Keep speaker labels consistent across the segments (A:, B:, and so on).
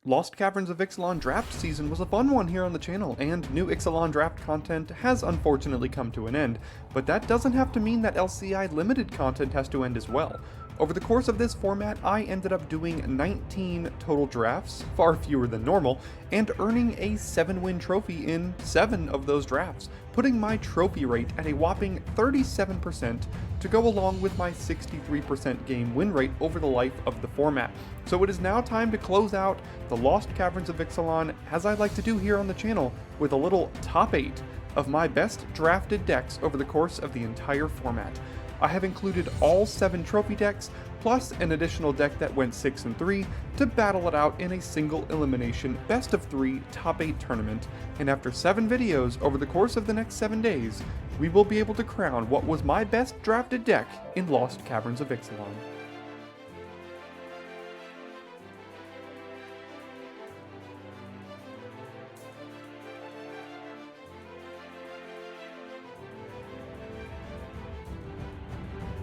A: Lost Caverns of Ixalan draft season was a fun one here on the channel, and new Ixalan draft content has unfortunately come to an end, but that doesn't have to mean that LCI limited content has to end as well. Over the course of this format, I ended up doing 19 total drafts, far fewer than normal, and earning a 7-win trophy in 7 of those drafts, putting my trophy rate at a whopping 37% to go along with my 63% game win rate over the life of the format. So it is now time to close out the Lost Caverns of Ixalan, as I like to do here on the channel, with a little top 8 of my best drafted decks over the course of the entire format. I have included all 7 trophy decks, plus an additional deck that went 6 and 3 to battle it out in a single elimination best of 3 top 8 tournament, and after 7 videos over the course of the next 7 days, we will be able to crown what was my best drafted deck in Lost Caverns of Ixalan.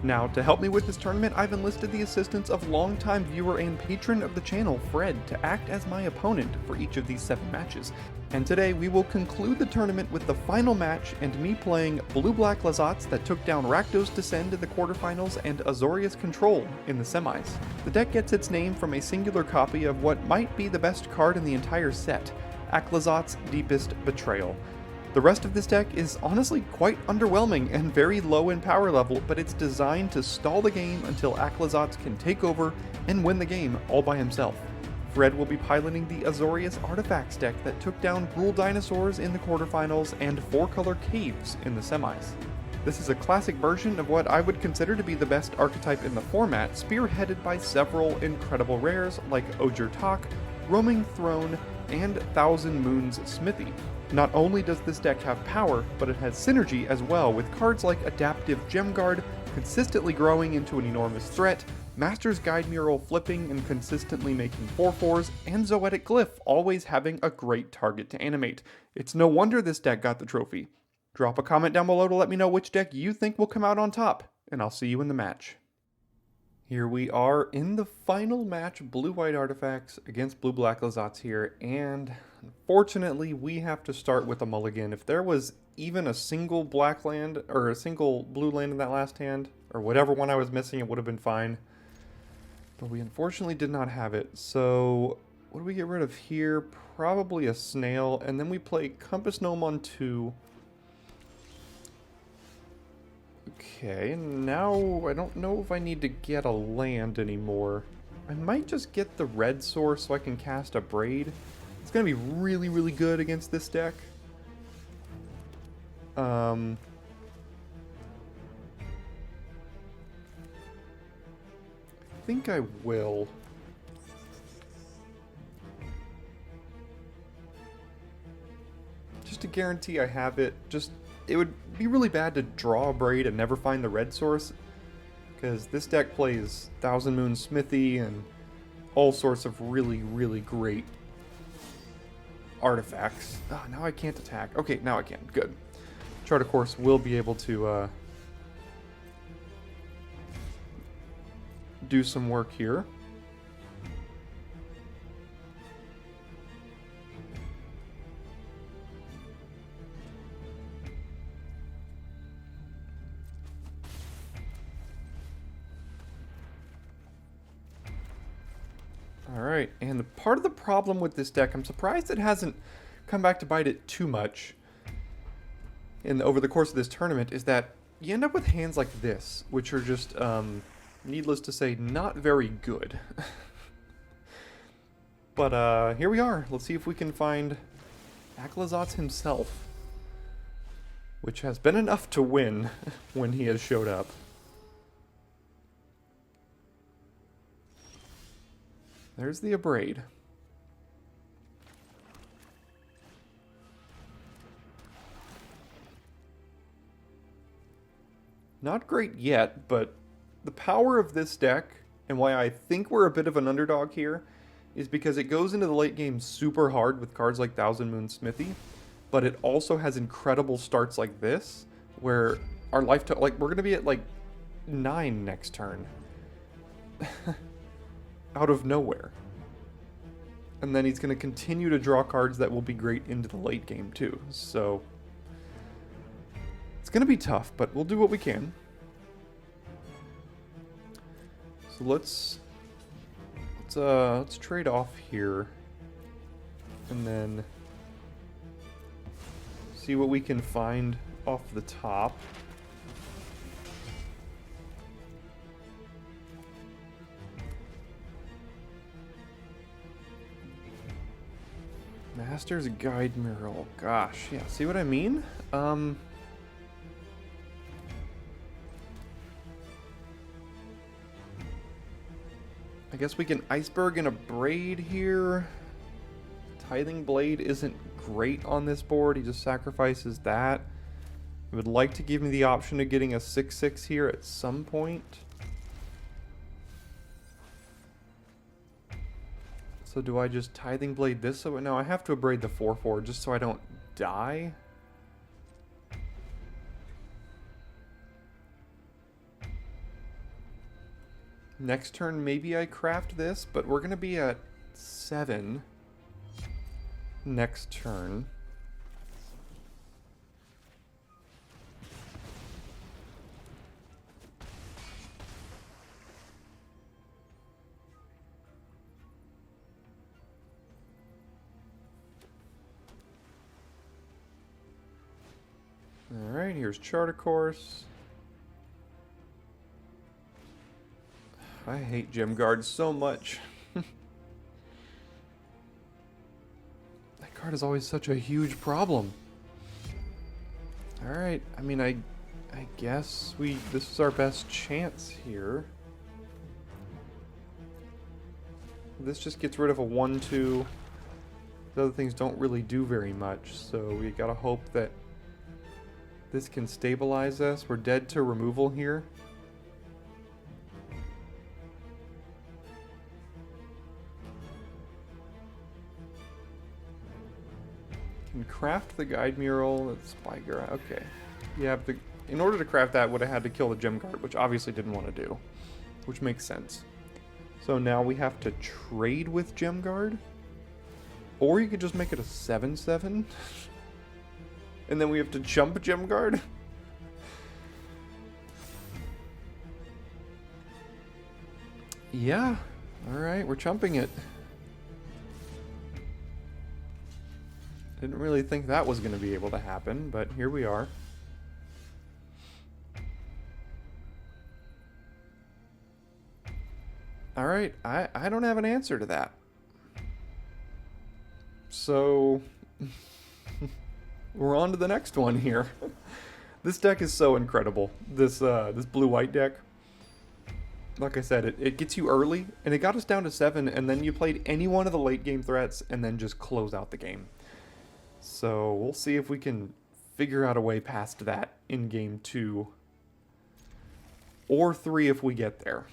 A: Now, to help me with this tournament, I've enlisted the assistance of longtime viewer and patron of the channel, Fred, to act as my opponent for each of these 7 matches. And today we will conclude the tournament with the final match and me playing blue Blacklazotz that took down Rakdos Descend in the quarterfinals and Azorius Control in the semis. The deck gets its name from a singular copy of what might be the best card in the entire set, Blacklazotz's Deepest Betrayal. The rest of this deck is honestly quite underwhelming and very low in power level, but it's designed to stall the game until Blacklazotz can take over and win the game all by himself. Fred will be piloting the Azorius Artifacts deck that took down Gruul Dinosaurs in the quarterfinals and 4-color Caves in the semis. This is a classic version of what I would consider to be the best archetype in the format, spearheaded by several incredible rares like Ojir Tak, Roaming Throne, and Thousand Moons Smithy. Not only does this deck have power, but it has synergy as well, with cards like Adaptive Gemguard consistently growing into an enormous threat, Master's Guide Mural flipping and consistently making 4/4s, and Zoetic Glyph always having a great target to animate. It's no wonder this deck got the trophy. Drop a comment down below to let me know which deck you think will come out on top, and I'll see you in the match. Here we are in the final match, Blue-White Artifacts against Blue Blacklazotz here, and unfortunately we have to start with a mulligan. If there was even a single black land, or a single blue land in that last hand, or whatever one I was missing, it would have been fine. But we unfortunately did not have it, so what do we get rid of here? Probably a snail, and then we play Compass Gnome on 2. Okay, now I don't know if I need to get a land anymore. I might just get the red source so I can cast a Braid. It's going to be really, really good against this deck. I think I will. Just to guarantee I have it, it would be really bad to draw a Braid and never find the red source, because this deck plays Thousand Moon Smithy and all sorts of really, really great artifacts. Oh, now I can't attack. Okay, now I can. Good. Chart, of course, will be able to do some work here. Alright, and part of the problem with this deck, I'm surprised it hasn't come back to bite it too much over the course of this tournament, is that you end up with hands like this, which are just, needless to say, not very good. But here we are. Let's see if we can find Blacklazotz himself, which has been enough to win when he has showed up. There's the Abrade. Not great yet, but the power of this deck, and why I think we're a bit of an underdog here, is because it goes into the late game super hard with cards like Thousand Moon Smithy, but it also has incredible starts like this, where our life, like, we're going to be at like 9 next turn. Out of nowhere. And then he's going to continue to draw cards that will be great into the late game too. So it's going to be tough, but we'll do what we can. So let's trade off here and then see what we can find off the top. Master's Guide Mural. Gosh, yeah, see what I mean? I guess we can Iceberg and a Braid here. Tithing Blade isn't great on this board. He just sacrifices that. I would like to give me the option of getting a 6/6 here at some point. So do I just Tithing Blade this? So no, I have to abrade the 4/4 just so I don't die. Next turn, maybe I craft this, but we're going to be at 7 next turn. Alright, here's Charter Course. I hate Gem Guard so much. That card is always such a huge problem. Alright, I mean, I guess this is our best chance here. This just gets rid of a 1/2. The other things don't really do very much, so we gotta hope that this can stabilize us. We're dead to removal here. Can craft the Guide Mural. That's Spygar. Okay. Yeah, but in order to craft that, would have had to kill the Gem Guard, which obviously didn't want to do. Which makes sense. So now we have to trade with Gem Guard. Or you could just make it a 7/7. And then we have to jump Gem Guard. Yeah. Alright, we're chumping it. Didn't really think that was going to be able to happen, but here we are. Alright, I don't have an answer to that. So we're on to the next one here. This deck is so incredible. This blue-white deck. Like I said, it gets you early, and it got us down to 7, and then you played any one of the late game threats, and then just close out the game. So we'll see if we can figure out a way past that in game 2. Or 3 if we get there.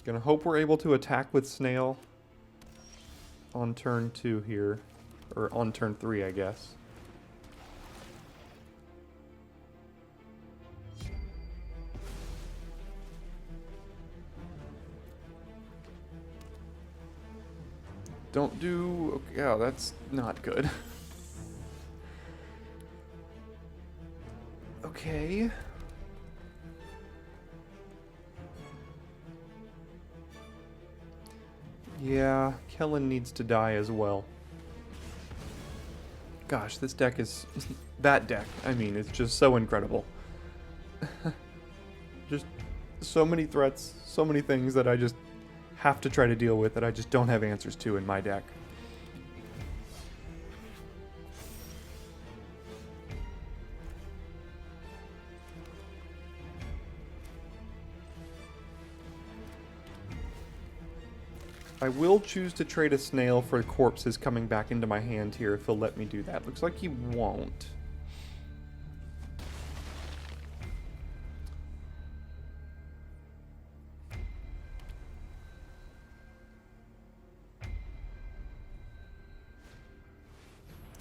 A: Gonna hope we're able to attack with Snail on turn 2 here. Or on turn 3, I guess. Don't do... Okay, oh, that's not good. Okay. Yeah, Kellen needs to die as well. Gosh, this deck is... that deck, I mean, it's just so incredible. Just so many threats, so many things that I just have to try to deal with that I just don't have answers to in my deck. I will choose to trade a Snail for corpses coming back into my hand here if he'll let me do that. Looks like he won't.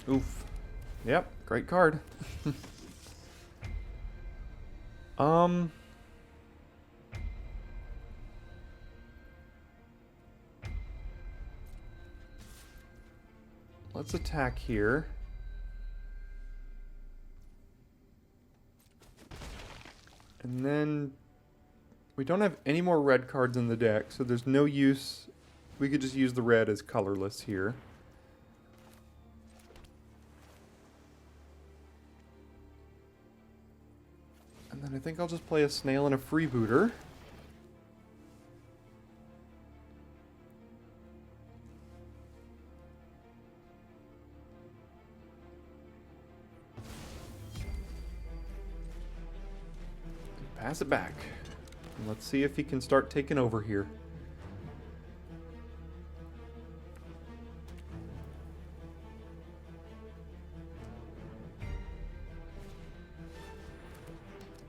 A: Oof. Yep, great card. Um... Let's attack here. And then we don't have any more red cards in the deck, so there's no use. We could just use the red as colorless here. And then I think I'll just play a snail and a freebooter. Pass it back. And let's see if he can start taking over here.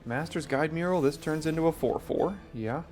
A: Master's Guide Mural, this turns into a 4/4. Yeah.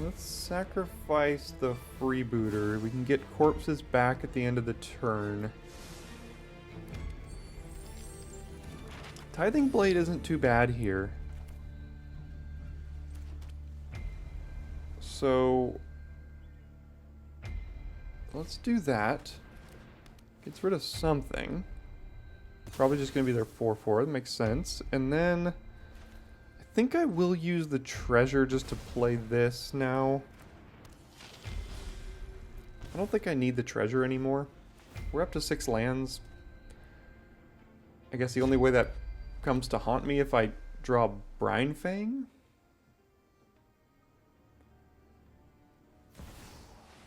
A: Let's sacrifice the freebooter. We can get corpses back at the end of the turn. Tithing Blade isn't too bad here. So let's do that. Gets rid of something. Probably just going to be their 4/4. That makes sense. And then I think I will use the treasure just to play this now. I don't think I need the treasure anymore. We're up to 6 lands. I guess the only way that comes to haunt me if I draw Brine Fang.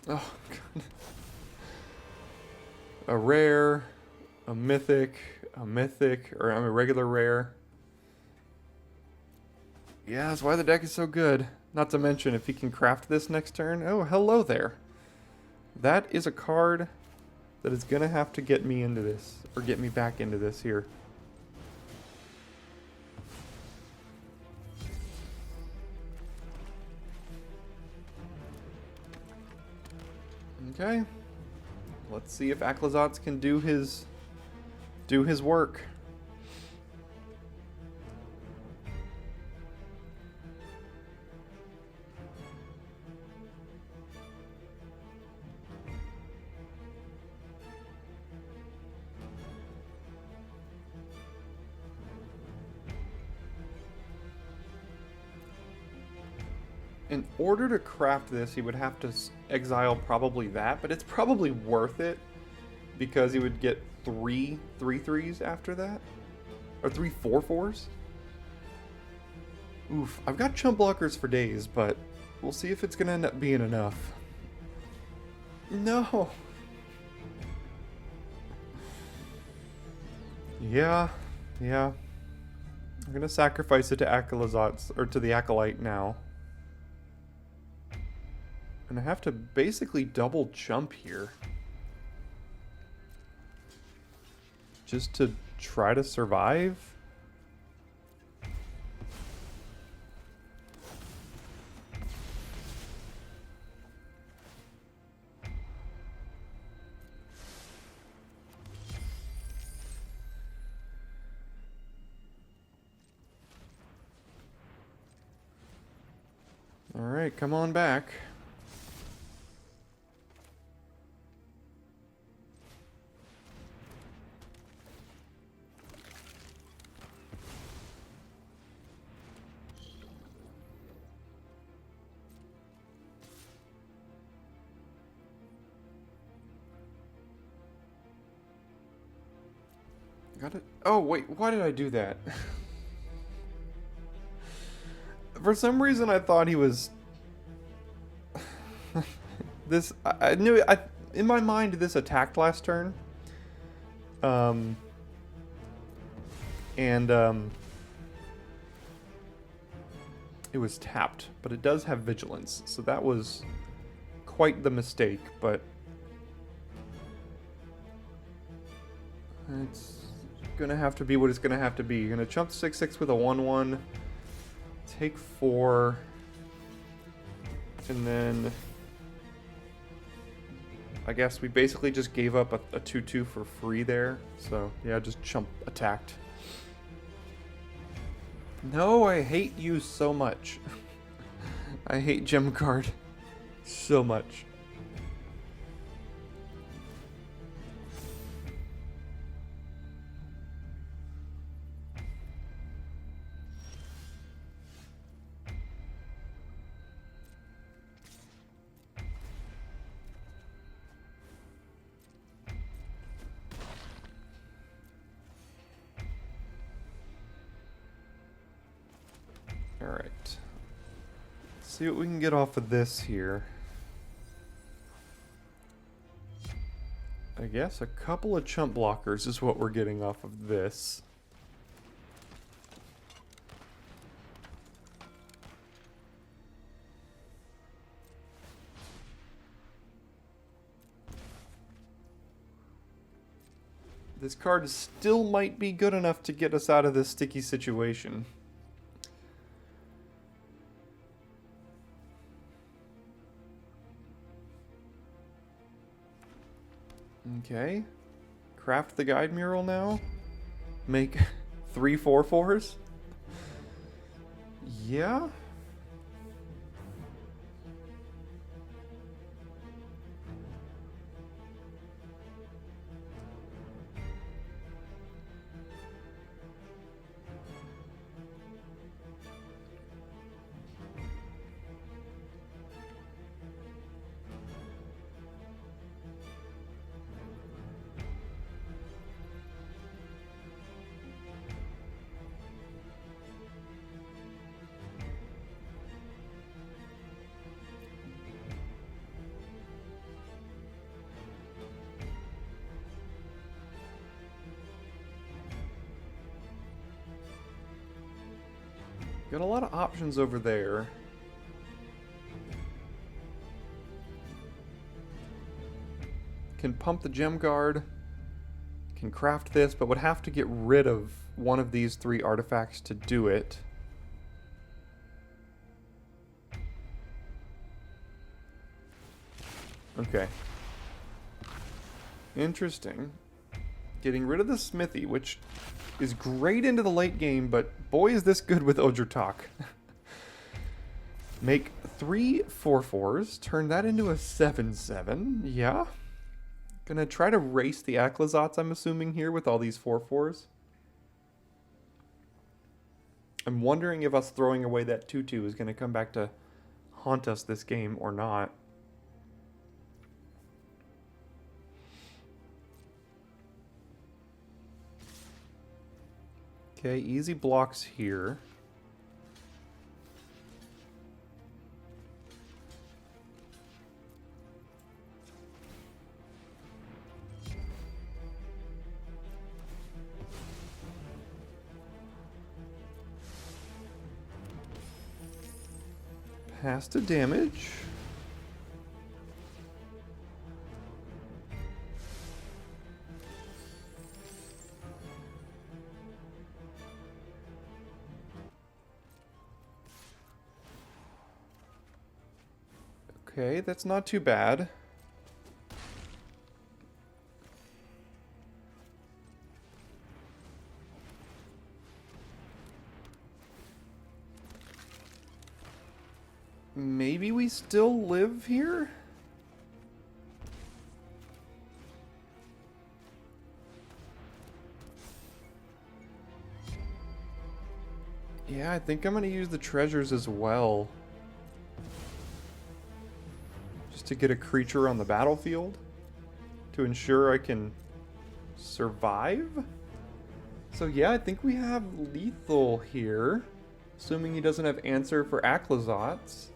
A: Oh, God. A rare, a mythic, or I'm a regular rare. Yeah, that's why the deck is so good. Not to mention, if he can craft this next turn. Oh, hello there. That is a card that is going to have to get me into this. Or get me back into this here. Okay. Let's see if Blacklazotz can do his work. In order to craft this, he would have to exile probably that, but it's probably worth it because he would get 3 3/3s after that, or 3 4/4s. Oof, I've got chump blockers for days, but we'll see if it's gonna end up being enough. No. Yeah. I'm gonna sacrifice it to Blacklazotz, or to the Acolyte now. And I have to basically double jump here. Just to try to survive. All right, come on back. Got it? Oh, wait, why did I do that? For some reason, I thought he was... I knew it. In my mind, this attacked last turn. It was tapped, but it does have vigilance, so that was quite the mistake, but it's gonna have to be what it's gonna have to be. You're gonna chump 6/6 with a 1/1, take 4, and then I guess we basically just gave up a 2/2 for free there. So yeah, just chump attacked. No, I hate you so much. I hate Gem Guard so much. Alright. Let's see what we can get off of this here. I guess a couple of chump blockers is what we're getting off of this. This card still might be good enough to get us out of this sticky situation. Okay. Craft the guide mural now. Make 3 4/4s. Yeah. Got a lot of options over there. Can pump the Gem Guard. Can craft this, but would have to get rid of one of these 3 artifacts to do it. Okay. Interesting. Getting rid of the Smithy, which is great into the late game, but boy is this good with Ojurtalk. Make 3 4/4s, turn that into a 7/7. Yeah. Gonna try to race the Blacklazotz, I'm assuming, here with all these 4/4s. I'm wondering if us throwing away that 2/2 is gonna come back to haunt us this game or not. Okay, easy blocks here. Pass to damage. Okay, that's not too bad. Maybe we still live here? Yeah, I think I'm gonna use the treasures as well. Just to get a creature on the battlefield. To ensure I can survive. So yeah, I think we have lethal here. Assuming he doesn't have answer for Blacklazotz.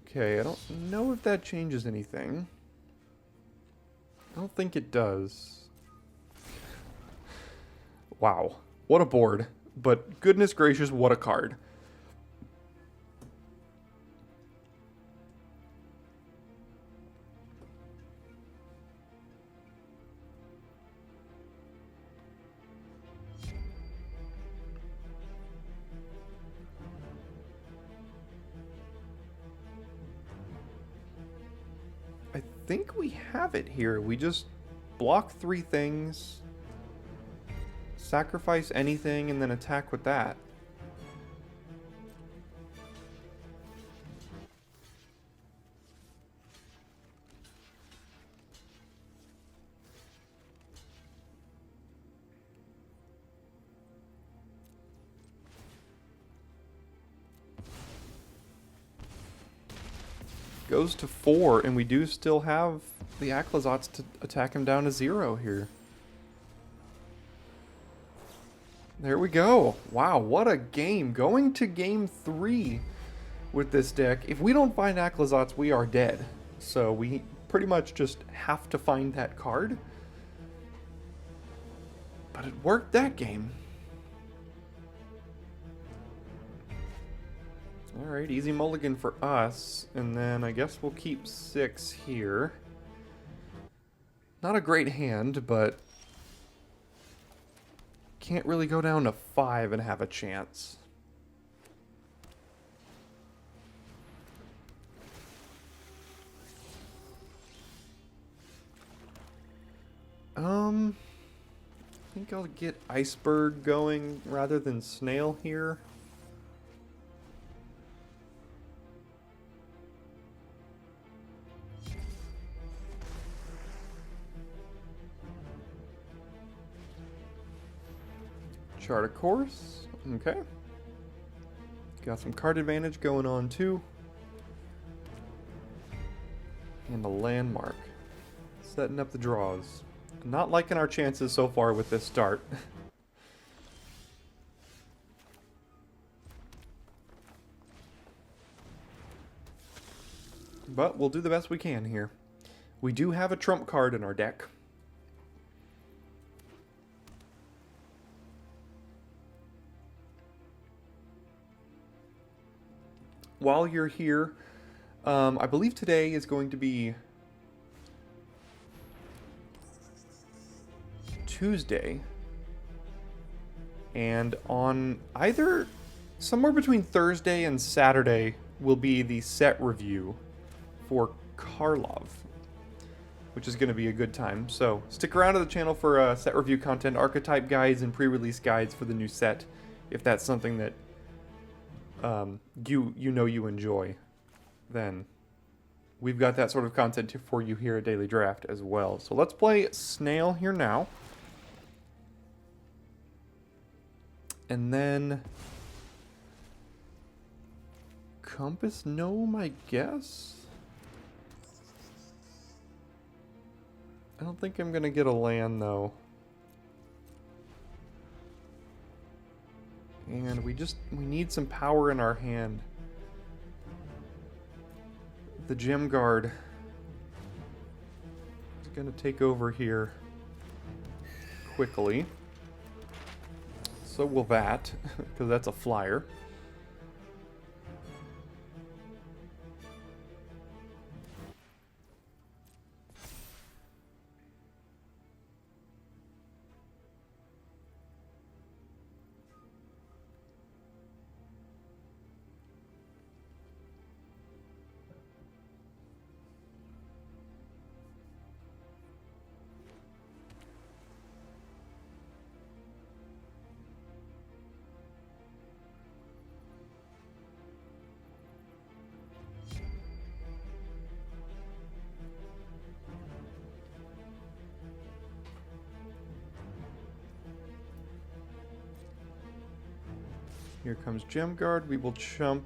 A: Okay, I don't know if that changes anything. I don't think it does. Wow, what a board. But goodness gracious, what a card. think we have it here. We just block 3 things, sacrifice anything, and then attack with that. Goes to 4, and we do still have the Blacklazotz to attack him down to 0 here. There we go. Wow, what a game. Going to game 3 with this deck. If we don't find Blacklazotz, we are dead. So we pretty much just have to find that card. But it worked that game. Alright, easy mulligan for us, and then I guess we'll keep 6 here. Not a great hand, but can't really go down to 5 and have a chance. I think I'll get Iceberg going rather than Snail here. Chart a course. Okay. Got some card advantage going on too. And a landmark. Setting up the draws. Not liking our chances so far with this start. But we'll do the best we can here. We do have a trump card in our deck. While you're here, I believe today is going to be Tuesday, and on either somewhere between Thursday and Saturday will be the set review for Karlov, which is going to be a good time. So stick around to the channel for set review content, archetype guides, and pre-release guides for the new set, if that's something that you enjoy. Then we've got that sort of content for you here at Daily Draft as well. So let's play Snail here now. And then Compass Gnome, I guess? I don't think I'm gonna get a land though. And we need some power in our hand. The Gem Guard is gonna take over here quickly. So will that, because that's a flyer. Here comes Gem Guard. We will chump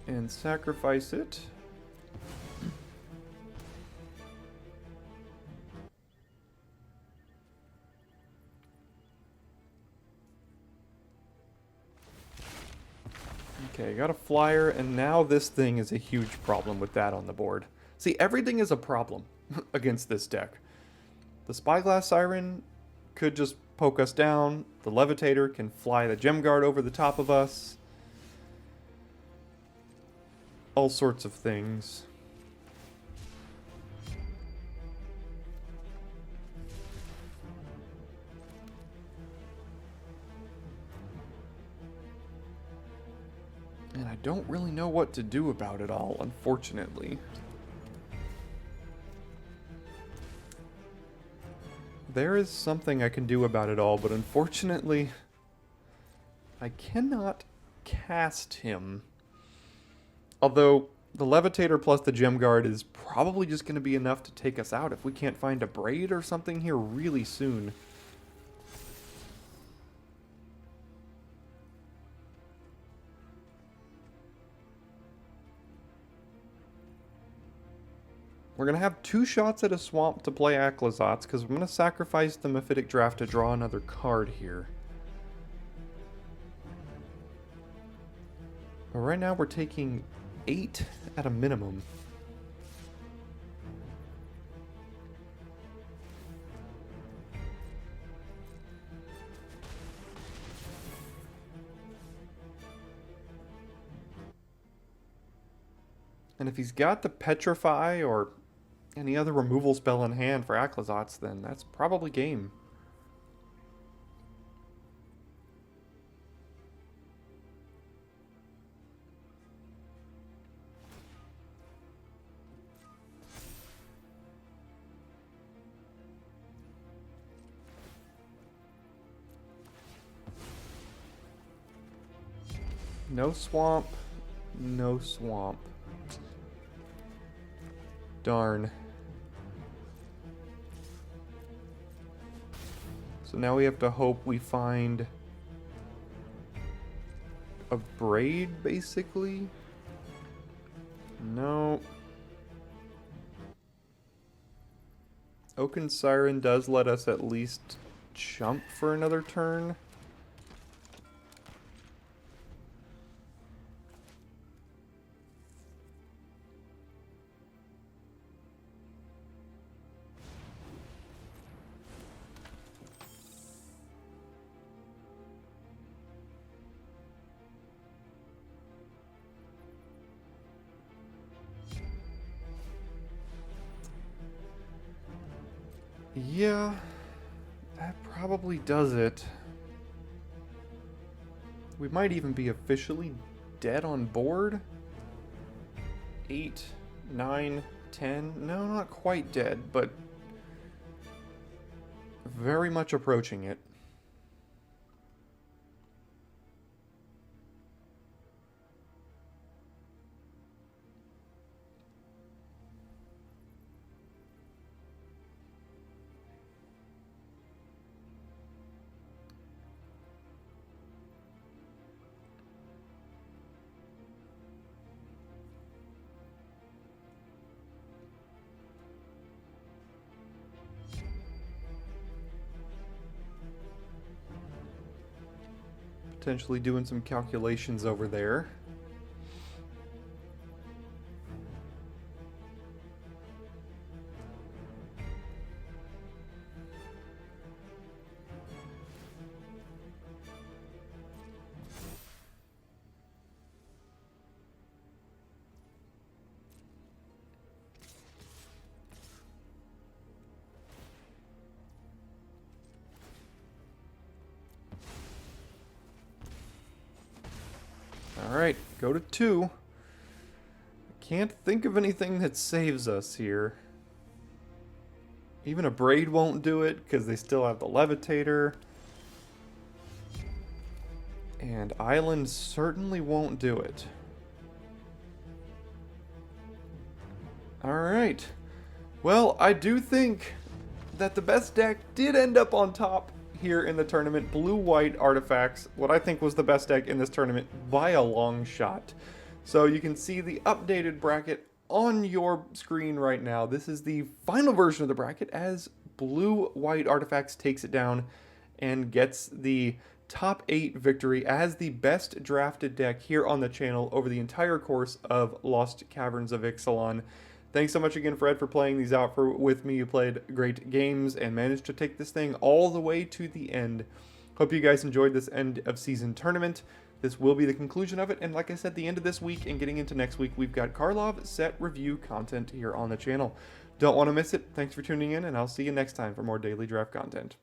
A: and sacrifice it. Okay, got a flyer, and now this thing is a huge problem with that on the board. See, everything is a problem against this deck. The Spyglass Siren could just poke us down. The Levitator can fly the Gem Guard over the top of us. All sorts of things. And I don't really know what to do about it all, unfortunately. There is something I can do about it all, but unfortunately, I cannot cast him. Although, the Levitator plus the Gem Guard is probably just going to be enough to take us out if we can't find a Braid or something here really soon. We're going to have 2 shots at a swamp to play Blacklazotz, because I'm going to sacrifice the Mephitic Draft to draw another card here. But right now we're taking 8 at a minimum. And if he's got the Petrify or any other removal spell in hand for Blacklazotz, then that's probably game. No swamp. No swamp. Darn. So now we have to hope we find a Braid, basically. No. Oaken Siren does let us at least jump for another turn. Yeah, that probably does it. We might even be officially dead on board. 8, 9, 10. No, not quite dead, but very much approaching it. Potentially doing some calculations over there. Alright, go to 2. Can't think of anything that saves us here. Even a Braid won't do it, because they still have the Levitator. And Island certainly won't do it. Alright. Well, I do think that the best deck did end up on top here in the tournament. Blue-white Artifacts, what I think was the best deck in this tournament by a long shot. So you can see the updated bracket on your screen right now. This is the final version of the bracket as Blue-white Artifacts takes it down and gets the top 8 victory as the best drafted deck here on the channel over the entire course of Lost Caverns of Ixalan. Thanks so much again, Fred, for playing these out with me. You played great games and managed to take this thing all the way to the end. Hope you guys enjoyed this end of season tournament. This will be the conclusion of it, and like I said, the end of this week and getting into next week, we've got Karlov set review content here on the channel. Don't want to miss it. Thanks for tuning in, and I'll see you next time for more daily draft content.